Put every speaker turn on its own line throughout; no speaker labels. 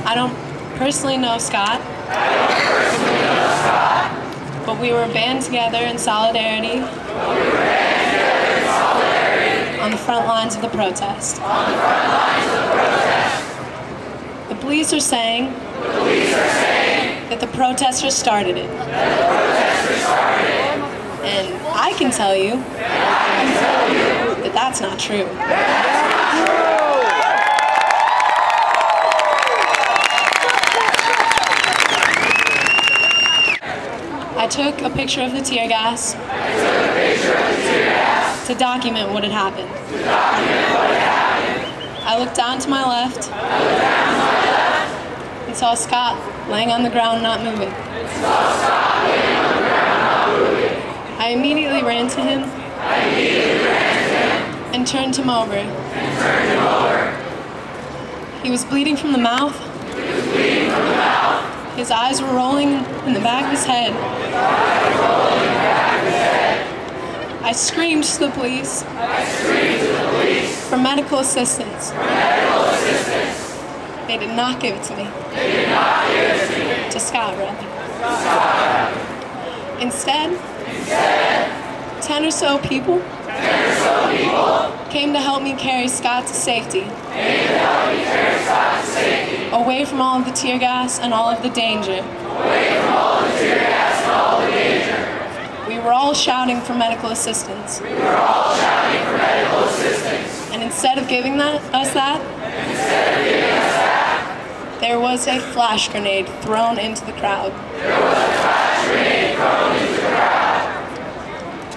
I don't personally know Scott, but we were band together in solidarity on the front lines of the protest. The police are saying that the protesters started it. And I can tell you that that's not true. I took a picture of the tear gas to document what had happened. I looked down to my left and saw Scott laying on the ground not moving. I immediately ran to him and turned him over. He was bleeding from the mouth. His eyes were rolling in the back of his head. I screamed to the police for medical assistance. They did not give it to me. To Scott, rather. Instead, 10 or so people came to help me carry Scott to safety. Away from all of the tear gas and all of the danger. We were all shouting for medical assistance. And instead of giving us that, there was a flash grenade thrown into the crowd.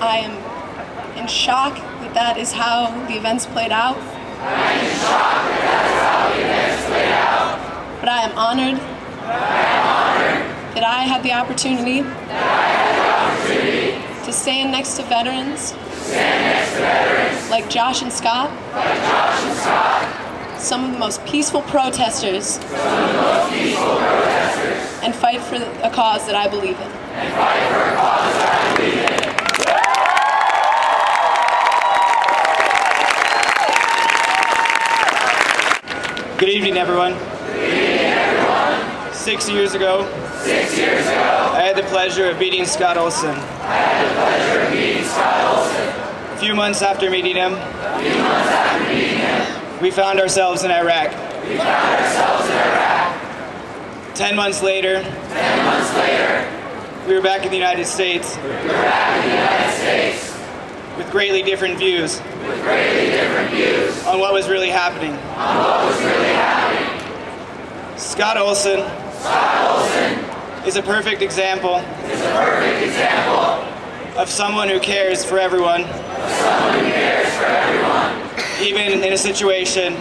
I am in shock that that is how the events played out. But I am honored that I had the opportunity to stand next to veterans like Josh and Scott, some of the most peaceful protesters, and fight for a cause that I believe in.
Good evening, everyone. 6 years ago, I had the pleasure of meeting Scott Olsen. A few months after meeting him, we found ourselves in Iraq. 10 months later, we were back in the United States with greatly different views on what was really happening. Scott Olsen is a perfect example of someone who cares for everyone, even in a situation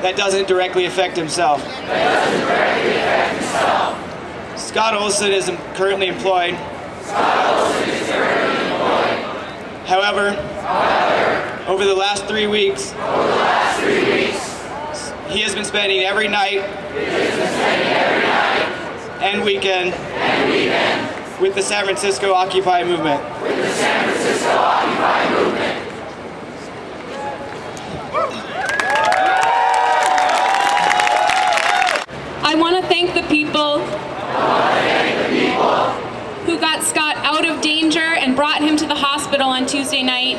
that doesn't directly affect himself. Scott Olsen is currently employed. However, over the last 3 weeks, he has been spending every night and weekend with the San Francisco Occupy movement.
I want to thank the people who got Scott out of danger and brought him to the hospital on Tuesday night.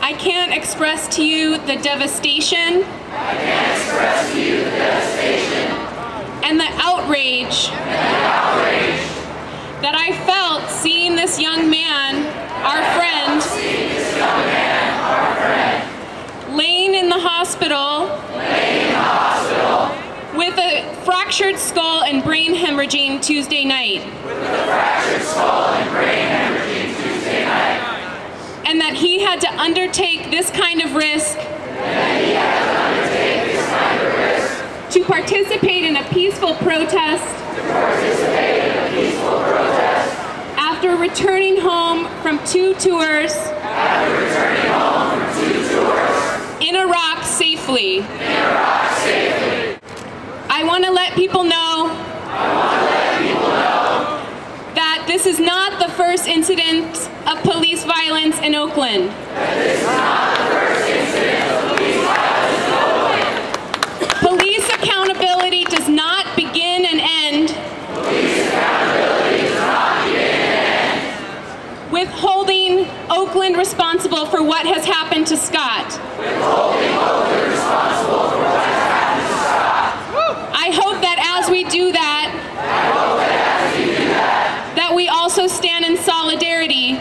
I can't express to you the devastation and the outrage that I felt seeing this young man, our friend, laying in the hospital with a fractured skull and brain hemorrhaging Tuesday night. And that he had to undertake this kind of risk to participate in a peaceful protest after returning home from two tours in Iraq safely. I want to let people know that this is not the first incident of police violence in Oakland.
what has happened to Scott.
Withholding Oakland responsible for what has happened to Scott.
I hope that as we do that, that we also stand in solidarity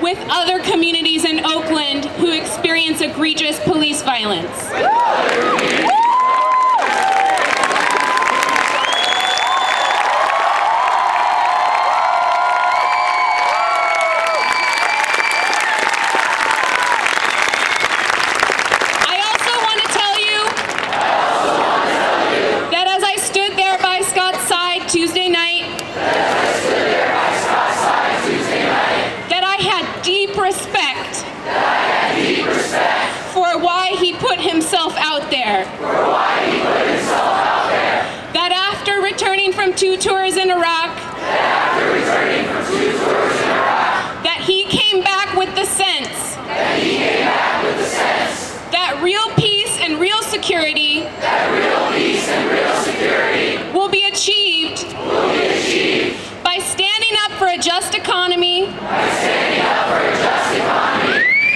with other communities in Oakland who experience egregious police violence. Tuesday night, that I had deep respect for why he put himself out there. That after returning from 2 tours in Iraq, that he came back with the sense that real peace and real security will be achieved by standing up for a just economy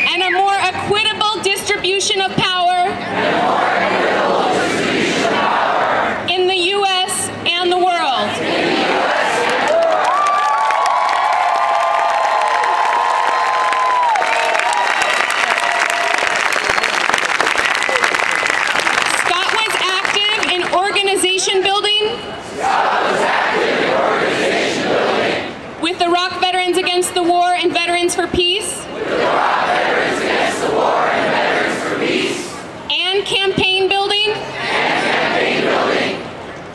and a more equitable distribution of power in the U.S. and the world. Scott was active in organization building with the Iraq Veterans Against the War and Veterans for Peace, and campaign building,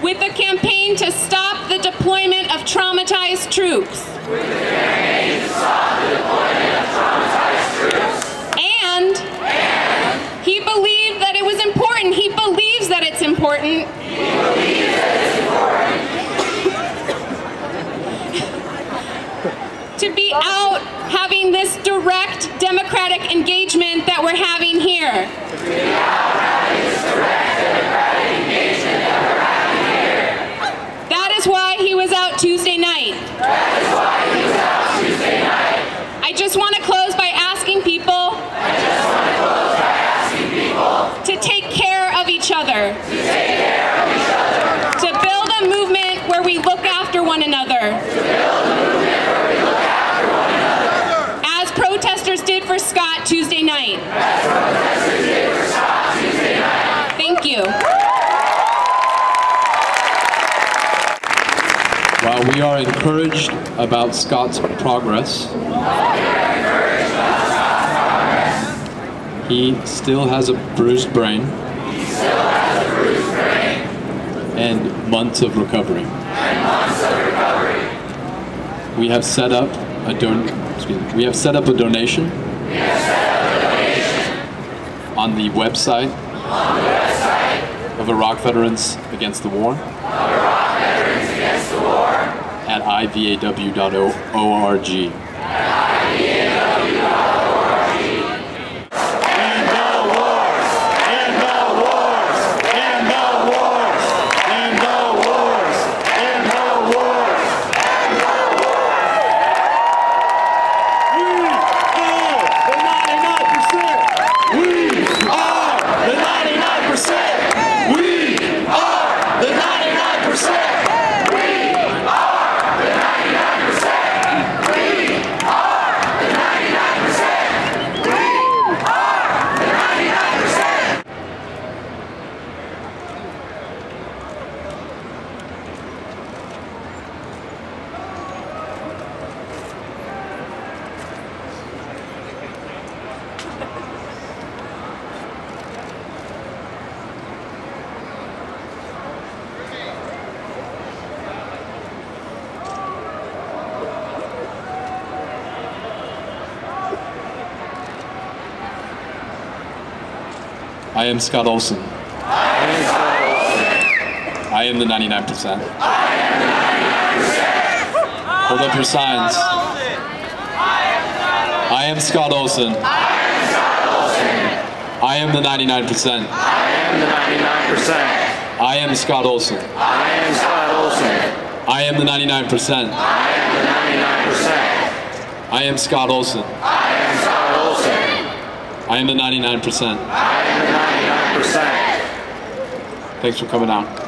with a campaign to stop the deployment of traumatized troops. And he believed that it was important. He believes that it's important. To be out having this direct democratic engagement that we're having here. That is why he was out Tuesday night. I just want to close by asking people to take care of each other. To build a movement where we look after one another. As protesters did for Scott Tuesday night. Thank you.
While we are encouraged about Scott's progress, he still has a bruised brain and months of recovery. We have set up a donation on the website of Iraq Veterans Against the War at ivaw.org. I am Scott Olsen. I am the 99%. Hold up your signs. I am Scott Olsen. I am the 99%. I am Scott Olsen. I am the 99%. I am Scott Olsen.
I am Scott Olsen.
I am the 99%.
I am the 99%.
Thanks for coming out.